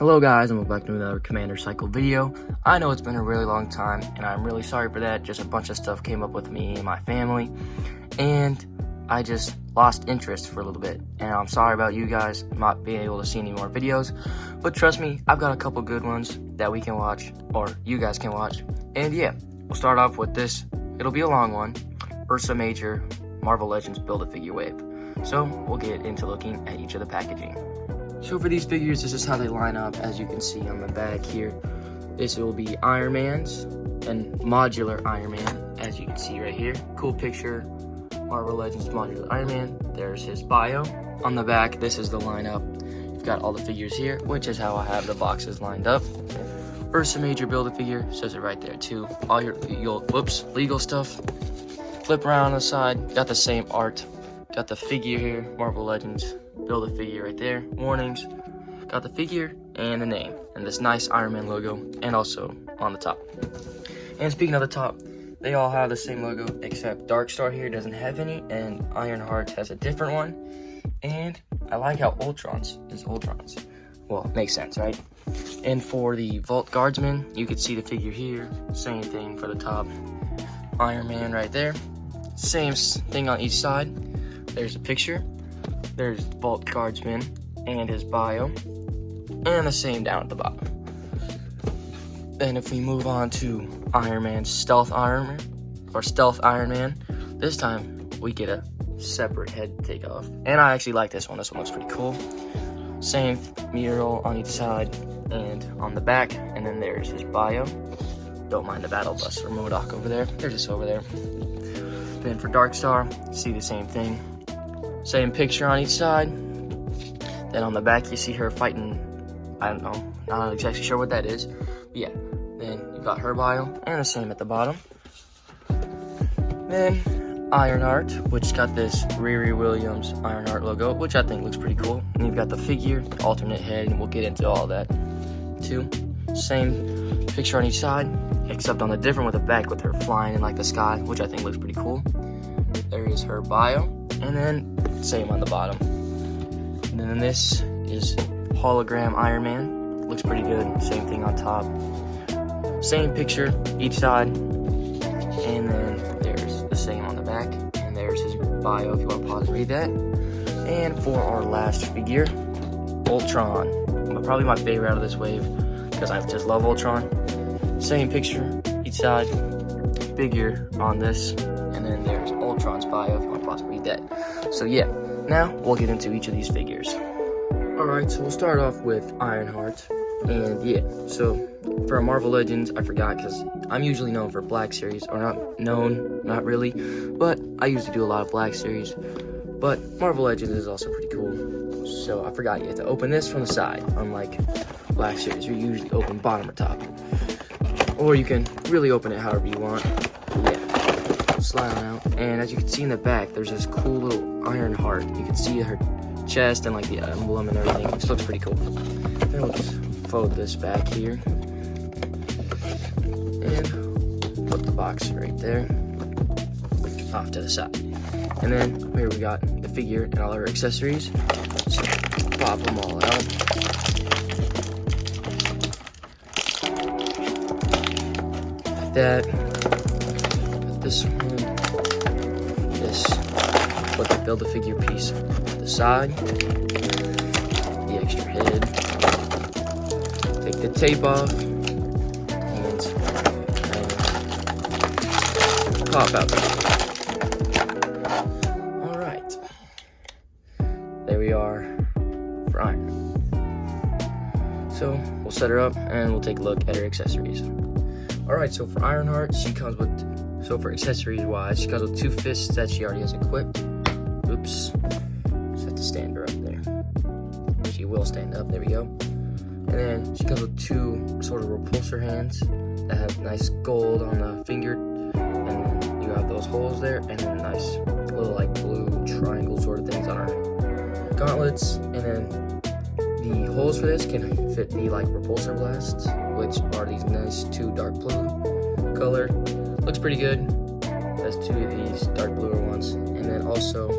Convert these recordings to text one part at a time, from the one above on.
Hello guys, and welcome back to another Commander Cycle video. I know it's been a really long time, and I'm really sorry for that. Just a bunch of stuff came up with me and my family, and I just lost interest for a little bit. And I'm sorry about you guys not being able to see any more videos, but trust me, I've got a couple good ones that we can watch, or you guys can watch. And yeah, we'll start off with this. It'll be a long one. Ursa Major Marvel Legends Build-A-Figure Wave. So we'll get into looking at each of the packaging. So for these figures, this is how they line up. As you can see on the back here, this will be Iron Man's and modular Iron Man, as you can see right here. Cool picture, Marvel Legends modular Iron Man. There's his bio. On the back, this is the lineup. You've got all the figures here, which is how I have the boxes lined up. Ursa Major Build-A-Figure, says it right there too. All your legal stuff. Flip around on the side, got the same art. Got the figure here, Marvel Legends Build-A-Figure right there. Warnings. Got the figure and the name. And this nice Iron Man logo. And also on the top. And speaking of the top, they all have the same logo except Darkstar here doesn't have any. And Ironheart has a different one. And I like how Ultron's is Ultron's. Well, makes sense, right? And for the Vault Guardsman, you can see the figure here. Same thing for the top. Iron Man right there. Same thing on each side. There's a picture. There's Vault Guardsman and his bio. And the same down at the bottom. Then if we move on to Iron Man's Stealth Armor, or Stealth Iron Man, this time we get a separate head takeoff. And I actually like this one. This one looks pretty cool. Same mural on each side and on the back. And then there's his bio. Don't mind the battle bus for MODOK over there. They're just over there. Then for Darkstar, see the same thing. Same picture on each side. Then on the back, you see her fighting, I don't know, not exactly sure what that is. But yeah, then you got her bio, and the same at the bottom. Then Ironheart, which got this Riri Williams Ironheart logo, which I think looks pretty cool. And you've got the figure, alternate head, and we'll get into all that too. Same picture on each side, except on the different with the back with her flying in like the sky, which I think looks pretty cool. There is her bio, and then same on the bottom. And then this is hologram Iron Man. Looks pretty good. Same thing on top. Same picture each side. And then there's the same on the back. And there's his bio if you want to pause and read that. And for our last figure, Ultron. Probably my favorite out of this wave because I just love Ultron. Same picture each side. Figure on this. And then there's Ultron's bio if you want to pause and read that. So yeah, now we'll get into each of these figures. Alright, so we'll start off with Ironheart. And yeah, so for our Marvel Legends, I forgot because I'm usually known for Black Series. Or not really. But I usually do a lot of Black Series. But Marvel Legends is also pretty cool. So I forgot you have to open this from the side. Unlike Black Series, you usually open bottom or top. Or you can really open it however you want. Yeah. Slide on out, and as you can see in the back, there's this cool little iron heart. You can see her chest and like the emblem and everything, which looks pretty cool. Then we'll just fold this back here and put the box right there off to the side. And then here we got the figure and all her accessories. So pop them all out. Like that. This one, put the Build-A-Figure piece on the side, the extra head, take the tape off, and pop out. Alright, there we are for Iron. So we'll set her up and we'll take a look at her accessories. Alright, so for Ironheart, she comes with, so for accessories wise, she comes with 2 fists that she already has equipped. Oops. Just have to stand her up there. She will stand up, there we go. And then she comes with 2 sort of repulsor hands that have nice gold on the finger. And then you have those holes there, and then nice little like blue triangle sort of things on her gauntlets. And then the holes for this can fit the like repulsor blasts, which are these nice 2 dark blue color. Looks pretty good. Has 2 of these dark bluer ones. And then also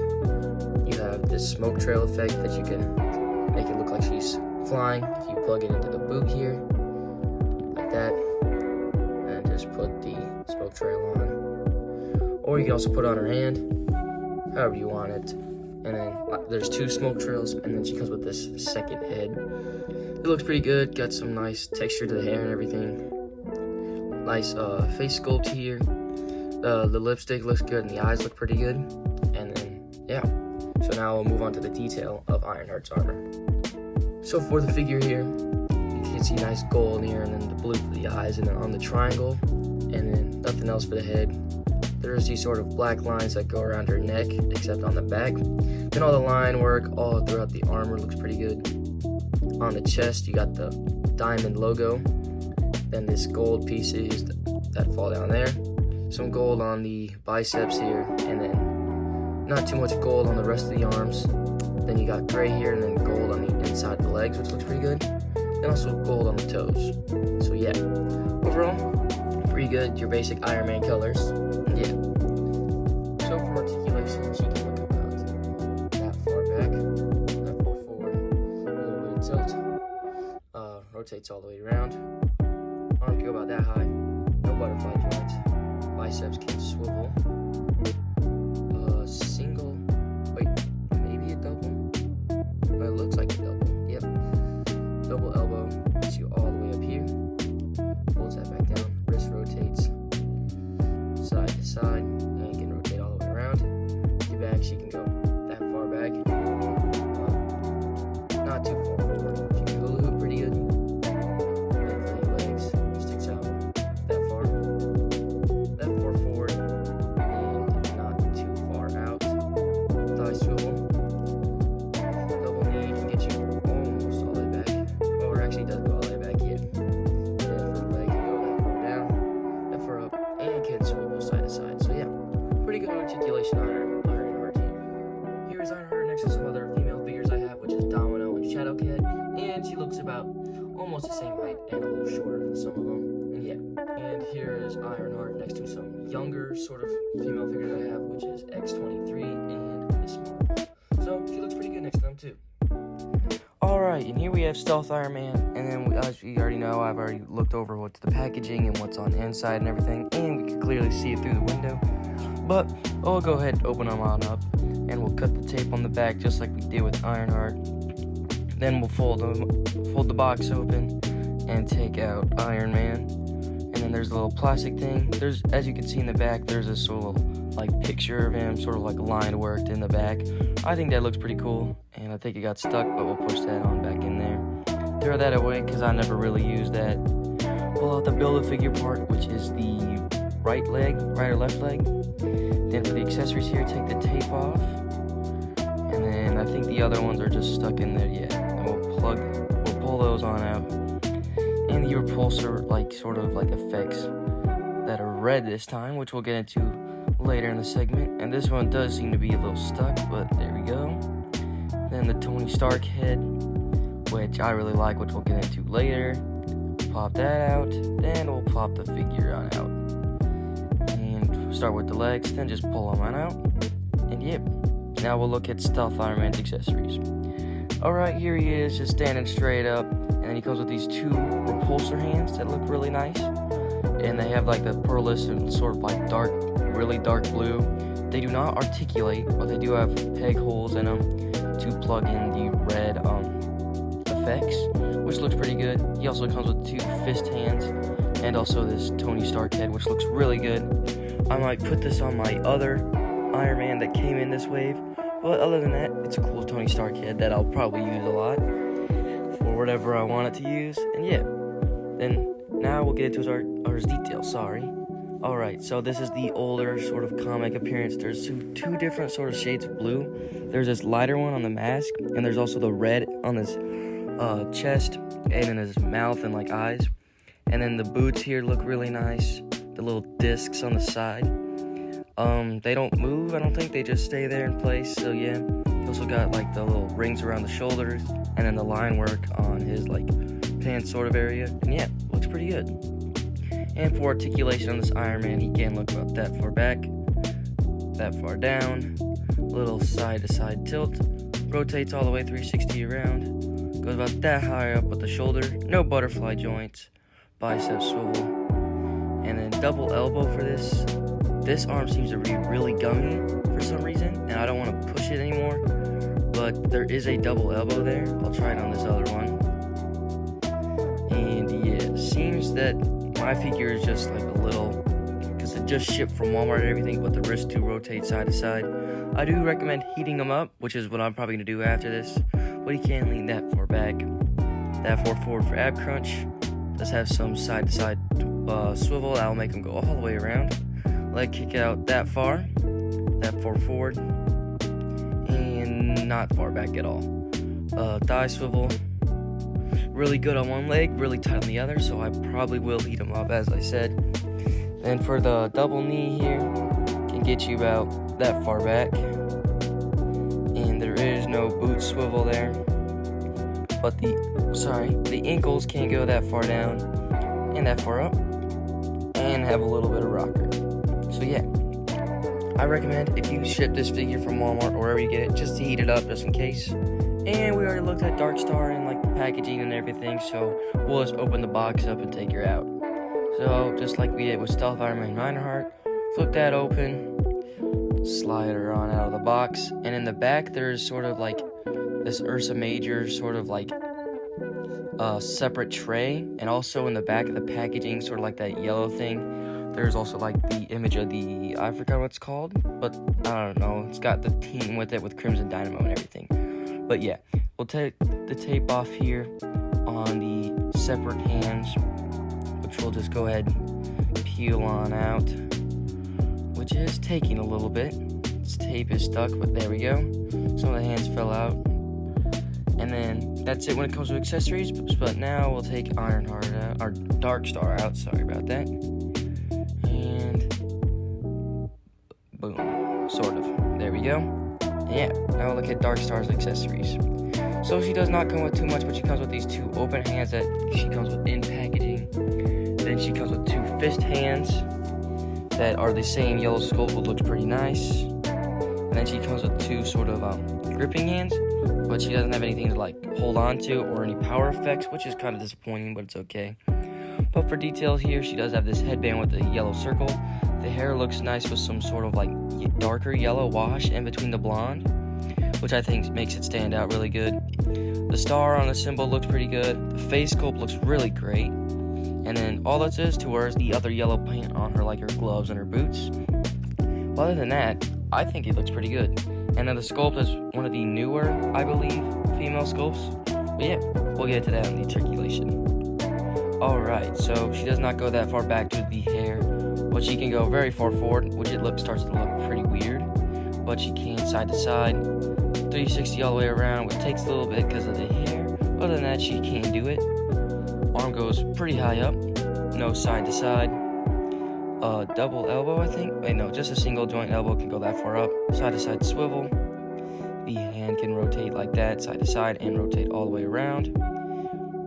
you have this smoke trail effect that you can make it look like she's flying, you plug it into the boot here, like that, and just put the smoke trail on. Or you can also put it on her hand, however you want it. And then there's 2 smoke trails, and then she comes with this second head. It looks pretty good, got some nice texture to the hair and everything. Nice face sculpt here. The lipstick looks good, and the eyes look pretty good. And then, yeah. So now we'll move on to the detail of Ironheart's armor. So for the figure here, you can see nice gold here, and then the blue for the eyes, and then on the triangle, and then nothing else for the head. There's these sort of black lines that go around her neck, except on the back. Then all the line work all throughout the armor looks pretty good. On the chest, you got the diamond logo. Then this gold pieces that fall down there. Some gold on the biceps here, and then not too much gold on the rest of the arms. Then you got gray here, and then gold on the inside of the legs, which looks pretty good. And also gold on the toes. So yeah, overall, pretty good. Your basic Iron Man colors. And yeah. So for articulation, she can look about that far back, that far forward, a little bit of tilt. Rotates all the way around. Arm can go about that high. No butterfly joints. Biceps can swivel. Single. Wait, maybe a double. But it looks like a double. Yep. Double elbow gets you all the way up here. Folds that back down. Wrist rotates side to side, and can rotate all the way around. The back, she can go that far back. Not too far forward. She can hula hoop pretty good. Articulation on Ironheart here. Here is Ironheart next to some other female figures I have, which is Domino and Shadowcat, and she looks about almost the same height and a little shorter than some of them. And yeah, and here is Ironheart next to some younger sort of female figures I have, which is X-23 and Miss Marvel. So she looks pretty good next to them too. Alright, and here we have Stealth Iron Man, and then as you already know, I've already looked over what's the packaging and what's on the inside and everything, and we can clearly see it through the window. But we'll go ahead and open them on up, and we'll cut the tape on the back just like we did with Ironheart. Then we'll fold the box open and take out Iron Man. And then there's a little plastic thing. There's, as you can see in the back, there's a sort of like picture of him, sort of like line worked in the back. I think that looks pretty cool, and I think it got stuck, but we'll push that on back in there. Throw that away because I never really used that. Pull out the Build-A-Figure part, which is the right or left leg. Then for the accessories here, take the tape off. And then I think the other ones are just stuck in there yet. And we'll pull those on out. And the repulsor, sort of effects that are red this time, which we'll get into later in the segment. And this one does seem to be a little stuck, but there we go. Then the Tony Stark head, which I really like, which we'll get into later. Pop that out, then we'll pop the figure on out. Start with the legs, then just pull them on out. And yep, now we'll look at Stealth Iron Man's accessories. Alright, here he is, just standing straight up, and then he comes with these 2 repulsor hands that look really nice. And they have the pearlescent and sort of really dark blue. They do not articulate, but they do have peg holes in them to plug in the red effects, which looks pretty good. He also comes with 2 fist hands, and also this Tony Stark head, which looks really good. I might put this on my other Iron Man that came in this wave, but other than that, it's a cool Tony Stark head that I'll probably use a lot for whatever I want it to use. And yeah, then now we'll get into our details. Alright, so this is the older sort of comic appearance. There's 2 different sort of shades of blue. There's this lighter one on the mask, and there's also the red on his chest and in his mouth and eyes. And then the boots here look really nice. The little discs on the side. They don't move, I don't think, they just stay there in place. So yeah, he also got the little rings around the shoulders, and then the line work on his pants sort of area. And yeah, looks pretty good. And for articulation on this Iron Man, he can look about that far back, that far down, little side to side tilt, rotates all the way 360 around, Goes about that high up with the shoulder. No butterfly joints. Bicep swivel. And then double elbow for this. This arm seems to be really gummy for some reason, and I don't want to push it anymore. But there is a double elbow there. I'll try it on this other one. And yeah, it seems that my figure is just like a little, because it just shipped from Walmart and everything, but the wrists do rotate side to side. I do recommend heating them up, which is what I'm probably going to do after this. But he can't lean that far back. That far forward for ab crunch. Does have some side to side swivel. That'll make him go all the way around. Leg kick out that far. That far forward. And not far back at all. Thigh swivel. Really good on one leg, really tight on the other, so I probably will heat him up, as I said. And for the double knee here, can get you about that far back. And there is no boot swivel there. But the ankles can't go that far down and that far up. And have a little bit of rocker. So yeah, I recommend if you ship this figure from Walmart or wherever you get it, just to heat it up just in case. And we already looked at Dark Star and like the packaging and everything, so we'll just open the box up and take her out. So just like we did with Stealth Iron Man Reinhardt, flip that open, slide her on out of the box, and in the back there's sort of like this Ursa Major sort of like separate tray, and also in the back of the packaging, sort of like that yellow thing, there's also like the image of the, I forgot what it's called, but I don't know, it's got the team with it with Crimson Dynamo and everything. But yeah, we'll take the tape off here on the separate hands, which we'll just go ahead and peel on out, which is taking a little bit. This tape is stuck, but there we go. Some of the hands fell out. And then that's it when it comes to accessories, but now we'll take Ironheart out, or Dark Star out, sorry about that. And boom, sort of, there we go. Yeah, now we'll look at Dark Star's accessories. So she does not come with too much, but she comes with these two open hands that she comes with in packaging. Then she comes with two fist hands that are the same yellow sculpt, but looks pretty nice. And then she comes with two sort of gripping hands, but she doesn't have anything to like hold on to or any power effects, which is kind of disappointing, but it's okay. But for details here, she does have this headband with a yellow circle. The hair looks nice with some sort of like darker yellow wash in between the blonde, which I think makes it stand out really good. The star on the symbol looks pretty good. The face sculpt looks really great. And then all that is to her is the other yellow paint on her, like her gloves and her boots. But other than that, I think it looks pretty good. And then the sculpt is one of the newer, I believe, female sculpts. But yeah, we'll get to that in the articulation. Alright, so she does not go that far back to the hair, but she can go very far forward, which starts to look pretty weird. But she can side to side, 360 all the way around, which takes a little bit because of the hair. Other than that, she can do it. Arm goes pretty high up, no side to side. Double elbow, I think. Wait, no, just a single joint elbow can go that far up. Side to side swivel. The hand can rotate like that, side to side, and rotate all the way around.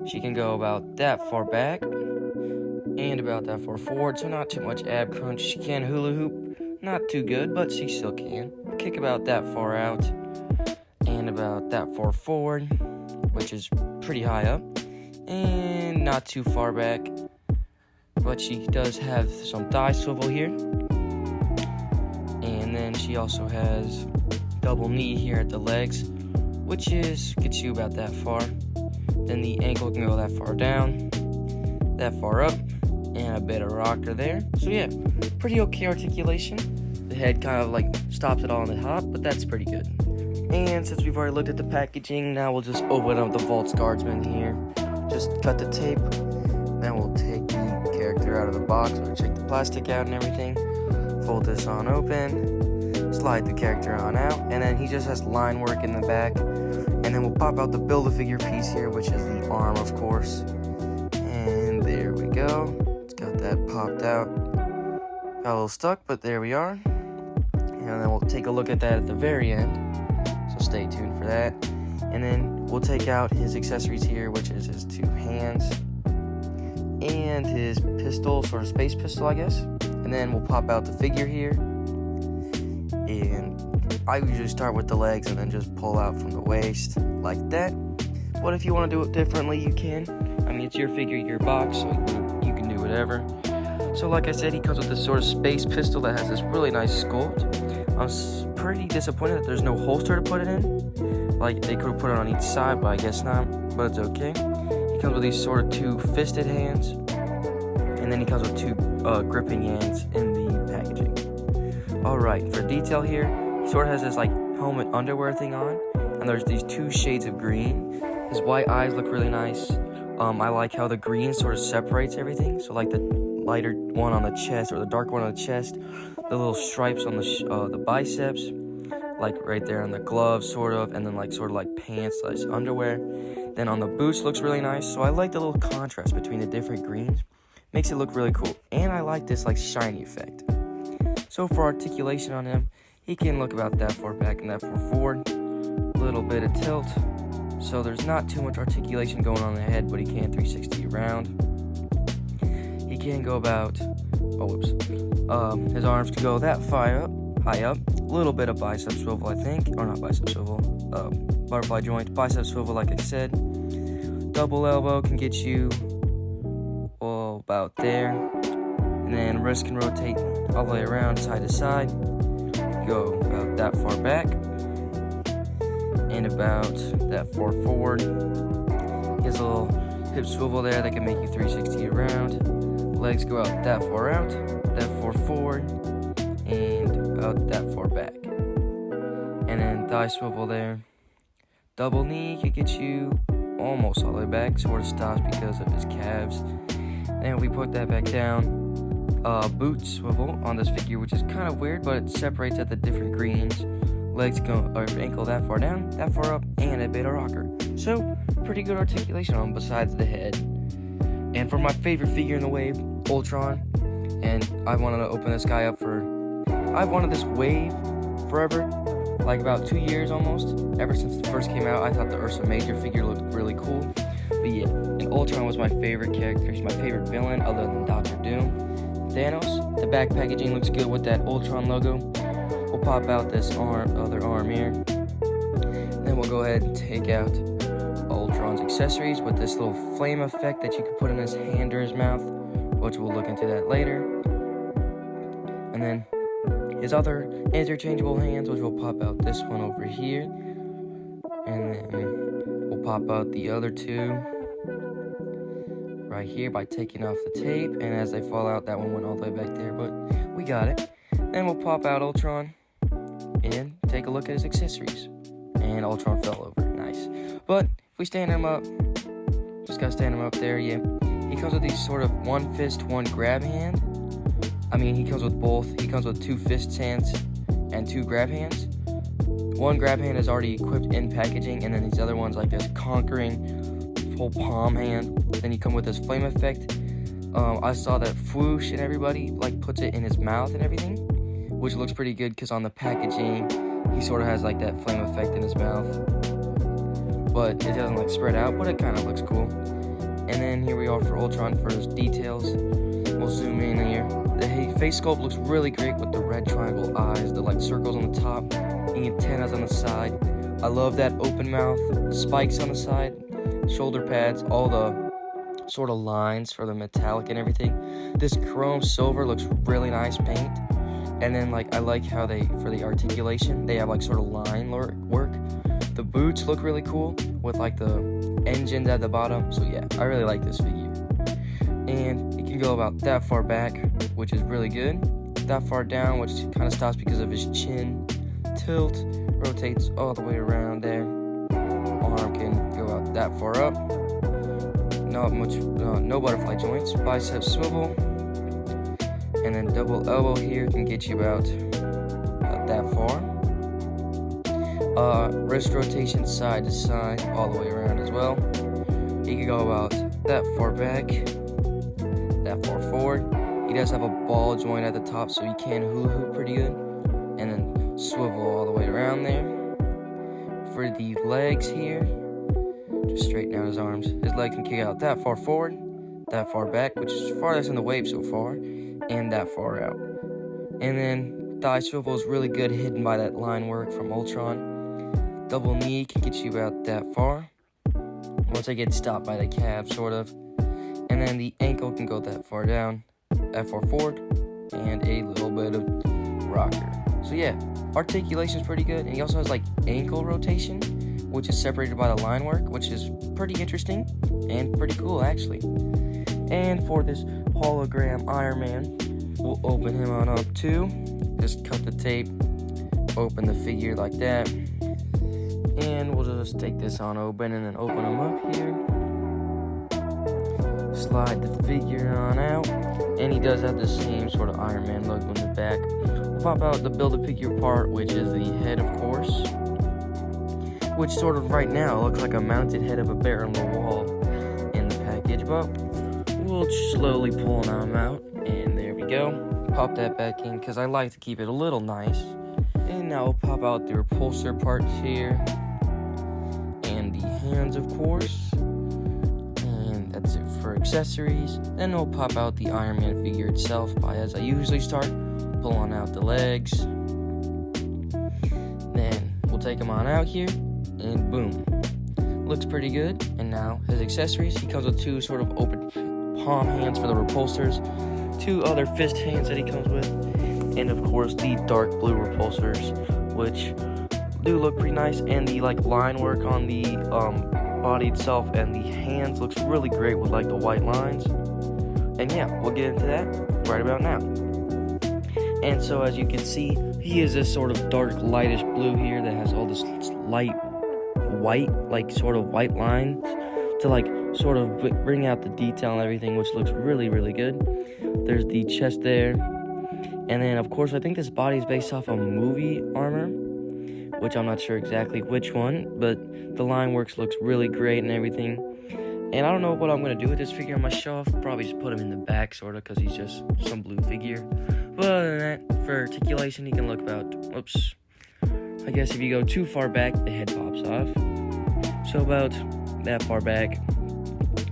She can go about that far back and about that far forward, so not too much ab crunch. She can hula hoop, not too good, but she still can. Kick about that far out and about that far forward, which is pretty high up, and not too far back, but she does have some thigh swivel here. And then she also has double knee here at the legs, which gets you about that far. Then the ankle can go that far down, that far up, and a bit of rocker there. So yeah, pretty okay articulation. The head kind of like stops it all on the top, but that's pretty good. And since we've already looked at the packaging, now we'll just open up the Vaults Guardsman here. Just cut the tape, then we'll take the character out of the box, we'll check the plastic out and everything. Fold this on open, slide the character on out, and then he just has line work in the back. And then we'll pop out the Build-A-Figure piece here, which is the arm, of course. And there we go. It's got that popped out. Got a little stuck, but there we are. And then we'll take a look at that at the very end. So stay tuned for that. And then we'll take out his accessories here, which is his two hands and his pistol, sort of space pistol, I guess. And then we'll pop out the figure here. And I usually start with the legs and then just pull out from the waist like that. but if you want to do it differently, you can. I mean, it's your figure, your box, so you can do whatever. So like I said, he comes with this sort of space pistol that has this really nice sculpt. I'm pretty disappointed that there's no holster to put it in. Like, they could have put it on each side, but I guess not, but it's okay. He comes with these sort of two fisted hands, and then he comes with two gripping hands in the packaging. Alright, for detail here, he sort of has this like helmet underwear thing on, and there's these two shades of green. His white eyes look really nice. I like how the green sort of separates everything, so like the lighter one on the chest, or the dark one on the chest, the little stripes on the biceps, like right there on the gloves sort of, and then like sort of like pants, like underwear. Then on the boots looks really nice, so I like the little contrast between the different greens. Makes it look really cool, and I like this like shiny effect. So for articulation on him, he can look about that far back and that far forward, a little bit of tilt, so there's not too much articulation going on in the head, but he can 360 around. He can go about, his arms can go that high up, a little bit of bicep swivel, I think, or not bicep swivel, butterfly joint, bicep swivel, like I said. Double elbow can get you, about there, and then wrist can rotate all the way around, side to side, go about that far back, and about that far forward. He has a little hip swivel there that can make you 360 around. Legs go out that far forward, and out that far back. And then thigh swivel there. Double knee could get you almost all the way back, sort of stops because of his calves. Then we put that back down. Boot swivel on this figure, which is kind of weird, but it separates at the different greens. Legs go, or ankle that far down, that far up, and a beta rocker. So, pretty good articulation on besides the head. And for my favorite figure in the wave, Ultron, and I wanted to open this guy up I've wanted this wave forever, like about 2 years almost. Ever since it first came out, I thought the Ursa Major figure looked really cool. But yeah, and Ultron was my favorite character. He's my favorite villain other than Dr. Doom. Thanos, the back packaging looks good with that Ultron logo. We'll pop out this other arm here. And then we'll go ahead and take out Ultron's accessories with this little flame effect that you can put in his hand or his mouth, which we'll look into that later. And then his other interchangeable hands, which will pop out this one over here. And then we'll pop out the other two right here by taking off the tape. And as they fall out, that one went all the way back there, but we got it. Then we'll pop out Ultron and take a look at his accessories. And Ultron fell over. Nice. But if we stand him up, just gotta stand him up there, yeah. He comes with these sort of one fist, one grab hand. I mean, he comes with both. He comes with two fist hands and two grab hands. One grab hand is already equipped in packaging, and then these other ones like this conquering full palm hand. Then you come with this flame effect. I saw that Fwoosh and everybody like puts it in his mouth and everything, which looks pretty good because on the packaging he sort of has like that flame effect in his mouth, but it doesn't like spread out, but it kind of looks cool. And then here we are for Ultron for his details. We'll zoom in here. The face sculpt looks really great with the red triangle eyes, the like circles on the top, the antennas on the side. I love that open mouth, the spikes on the side, shoulder pads, all the sort of lines for the metallic and everything. This chrome silver looks really nice paint. And then like I like how they, for the articulation, they have like sort of line work. The boots look really cool with like the engines at the bottom. So yeah, I really like this figure. And it can go about that far back, which is really good. That far down, which kind of stops because of his chin. Tilt, rotates all the way around there. Arm can go out that far up. Not much, no butterfly joints. Bicep swivel. And then double elbow here can get you about that far. Wrist rotation side to side, all the way around as well. He can go about that far back, that far forward. He does have a ball joint at the top, so he can hula hoop pretty good. And then swivel all the way around there. For the legs here, just straighten out his arms. His leg can kick out that far forward, that far back, which is farthest in the wave so far, and that far out. And then thigh swivel is really good, hidden by that line work from Ultron. Double knee can get you about that far. once I get stopped by the calf, sort of. And then the ankle can go that far down, that far forward, and a little bit of rocker. So yeah, articulation is pretty good. And he also has like ankle rotation, which is separated by the line work, which is pretty interesting and pretty cool actually. And for this hologram Iron Man, we'll open him on up too. Just cut the tape, open the figure like that, and we'll just take this on open and then open him up here. Slide the figure on out, and he does have the same sort of Iron Man logo in the back. We'll pop out the Build-A-Figure part, which is the head, of course, which sort of right now looks like a mounted head of a bear on the wall in the package, but we'll slowly pull him out, and there we go. Pop that back in because I like to keep it a little nice. And now we'll pop out the repulsor parts here, and the hands, of course. That's it for accessories. Then we'll pop out the Iron Man figure itself by, as I usually start, pulling out the legs. Then we'll take him on out here, and boom. Looks pretty good. And now his accessories, he comes with two sort of open palm hands for the repulsors, two other fist hands that he comes with, and of course the dark blue repulsors, which do look pretty nice, and the like line work on the body itself and the hands looks really great with like the white lines. And yeah, we'll get into that right about now. And so as you can see, he is this sort of dark lightish blue here that has all this light white, like sort of white lines to like sort of bring out the detail and everything, which looks really, really good. There's the chest there. And then of course I think this body is based off a movie armor, which I'm not sure exactly which one, but the line works looks really great and everything. And I don't know what I'm going to do with this figure on my shelf. Probably just put him in the back, sort of, because he's just some blue figure. But other than that, for articulation, he can look about, oops, I guess if you go too far back, the head pops off. So about that far back,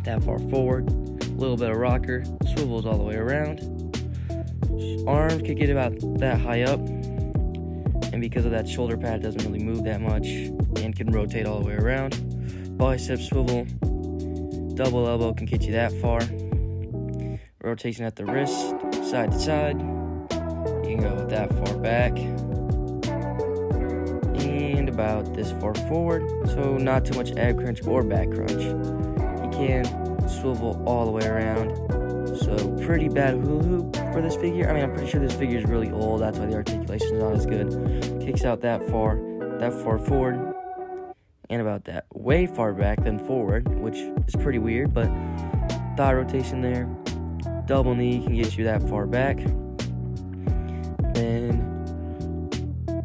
that far forward, a little bit of rocker, swivels all the way around. Arms could get about that high up. And because of that shoulder pad, it doesn't really move that much and can rotate all the way around. Bicep swivel, double elbow can get you that far. Rotation at the wrist, side to side. You can go that far back. And about this far forward. So not too much ab crunch or back crunch. You can swivel all the way around. So pretty bad hula hoop for this figure. I mean, I'm pretty sure this figure is really old. That's why the articulation is not as good. Kicks out that far forward, and about that way far back than forward, which is pretty weird. But thigh rotation there. Double knee can get you that far back. Then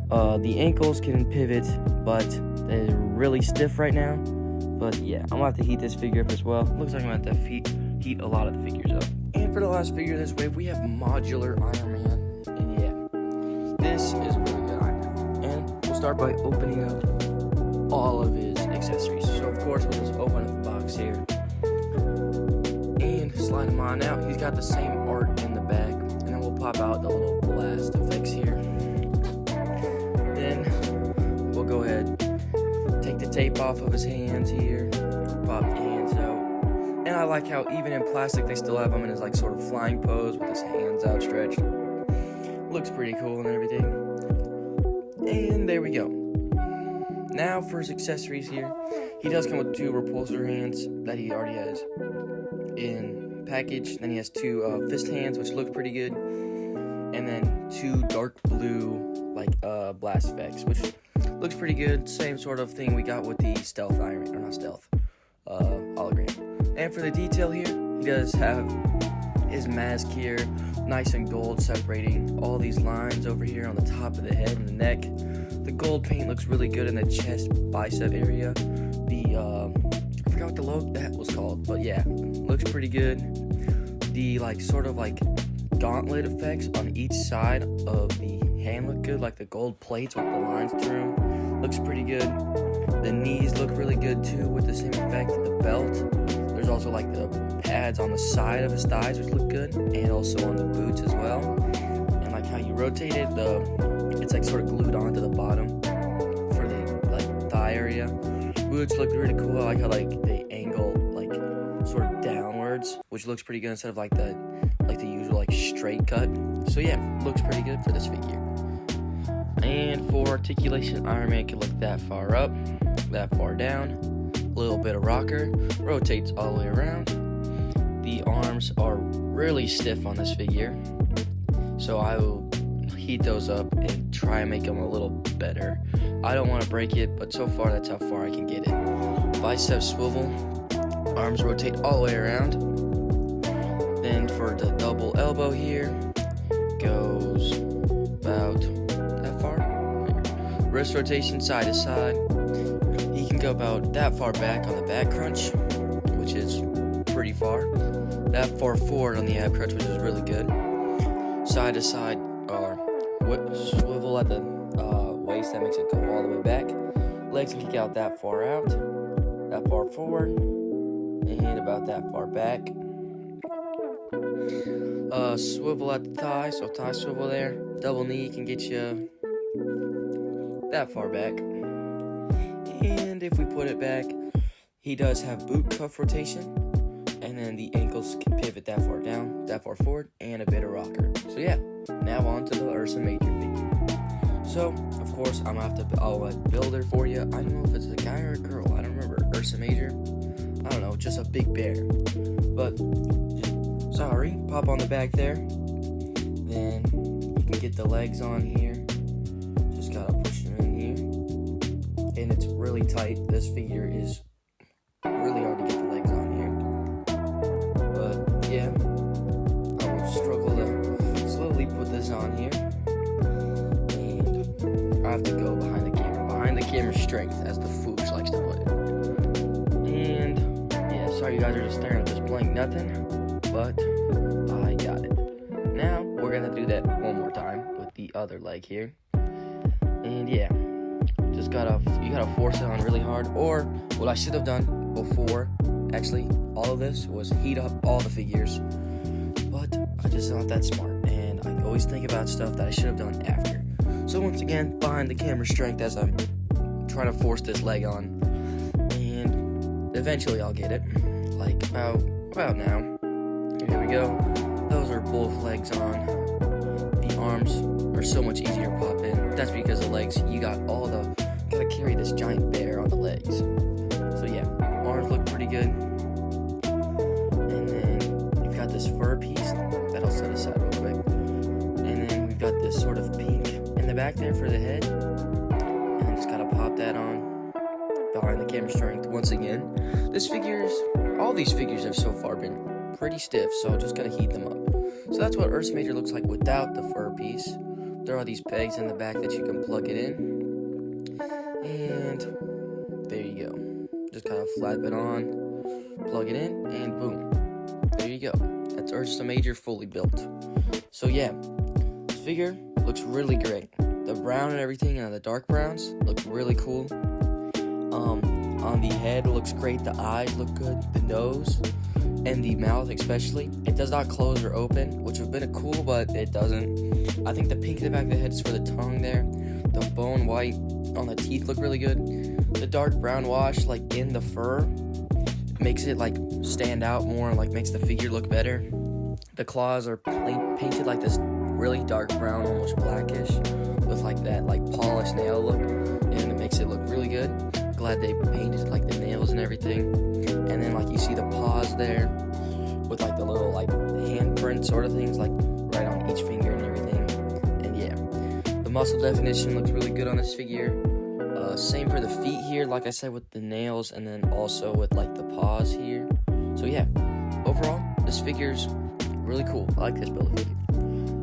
the ankles can pivot, but they're really stiff right now. But yeah, I'm gonna have to heat this figure up as well. Looks like I'm gonna have to heat a lot of the figures up. And for the last figure of this wave, we have Modular Iron Man. And yeah, this is a really good Iron Man. And we'll start by opening up all of his accessories. So of course, we'll just open up the box here. And slide him on out. He's got the same art in the back. And then we'll pop out the little blast effects here. Then we'll go ahead, take the tape off of his hands here. Pop the hands out. And I like how even in plastic they still have him in his like sort of flying pose with his hands outstretched. Looks pretty cool and everything. And there we go. Now for his accessories here. He does come with two repulsor hands that he already has in package. Then he has two fist hands, which look pretty good. And then two dark blue like blast effects, which looks pretty good. Same sort of thing we got with the stealth Iron Man, or not stealth, hologram. And for the detail here, he does have his mask here, nice and gold, separating all these lines over here on the top of the head and the neck. The gold paint looks really good in the chest, bicep area. I forgot what the logo that was called, but yeah, looks pretty good. The like sort of like gauntlet effects on each side of the hand look good, like the gold plates with the lines through them. Looks pretty good. The knees look really good too with the same effect. The belt. There's also like the pads on the side of his thighs which look good, and also on the boots as well. And like how you rotate it, it's like sort of glued onto the bottom for the like thigh area. Boots look really cool. I like how like they backwards, which looks pretty good instead of like the usual like straight cut. So yeah, looks pretty good for this figure. And for articulation, Iron Man can look that far up, that far down, a little bit of rocker, rotates all the way around. The arms are really stiff on this figure, so I will heat those up and try and make them a little better. I don't want to break it, but so far that's how far I can get it. Bicep swivel, arms rotate all the way around. Then for the double elbow here, goes about that far. Wrist rotation side to side. He can go about that far back on the back crunch, which is pretty far. That far forward on the ab crunch, which is really good. Side to side, swivel at the waist, that makes it go all the way back. Legs can kick out that far out, that far forward, and about that far back. Swivel at the thigh, so thigh swivel there. Double knee can get you that far back. And if we put it back, he does have boot cuff rotation, and then the ankles can pivot that far down, that far forward, and a bit of rocker. So yeah, now on to the Ursa Major figure. So, of course, I'm gonna have to build her for you. I don't know if it's a guy or a girl, I don't remember. Ursa Major, I don't know, just a big bear. But, sorry, pop on the back there. Then, you can get the legs on here. Just gotta push them in here. And it's really tight. This figure is really hard to get the legs on here. But, yeah, I will struggle to slowly put this on here. I have to go behind the camera. Behind the camera strength, as the Foosh likes to put it. And, yeah, sorry you guys are just staring at this blank nothing, but I got it. Now, we're going to do that one more time with the other leg here. And, yeah, you gotta force it on really hard. Or, what I should have done before, actually, all of this, was heat up all the figures. But, I'm just not that smart, and I always think about stuff that I should have done after. So once again, behind the camera strength as I'm trying to force this leg on. And eventually I'll get it. Like about now. Here we go. Those are both legs on. The arms are so much easier to pop in. That's because the legs, you gotta carry this giant bear on the legs. So yeah, arms look pretty good. And then you've got this fur piece that I'll set aside real quick. And then we've got this sort of pink in the back there for the head, and just gotta pop that on behind the camera strength. Once again, all these figures have so far been pretty stiff, so just gotta heat them up. So that's what Ursa Major looks like without the fur piece. There are these pegs in the back that you can plug it in, and there you go. Just gotta flap it on, plug it in, and boom, there you go. That's Ursa Major fully built. So yeah, this figure looks really great. The brown and everything, and the dark browns look really cool. On the head looks great. The eyes look good. The nose and the mouth especially. It does not close or open, which would have been cool, but it doesn't. I think the pink in the back of the head is for the tongue there. The bone white on the teeth look really good. The dark brown wash like in the fur makes it like stand out more and like makes the figure look better. The claws are painted like this really dark brown, almost blackish, with like that like polished nail look, and it makes it look really good. Glad they painted like the nails and everything. And then like you see the paws there with like the little like handprint sort of things like right on each finger and everything. And yeah, the muscle definition looks really good on this figure. Same for the feet here, like I said, with the nails, and then also with like the paws here. So yeah, overall this figure's really cool. I like this build figure.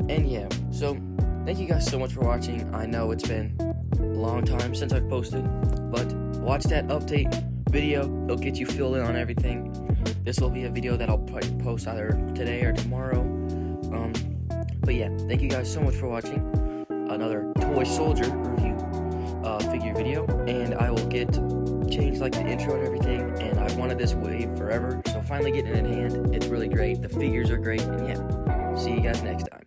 And yeah, so thank you guys so much for watching. I know it's been a long time since I've posted, but watch that update video. It'll get you filled in on everything. This will be a video that I'll probably post either today or tomorrow. But yeah, thank you guys so much for watching another Toy Soldier review figure video, and I will change like the intro and everything, and I've wanted this way forever, so finally getting it in hand. It's really great. The figures are great, and yeah, see you guys next time.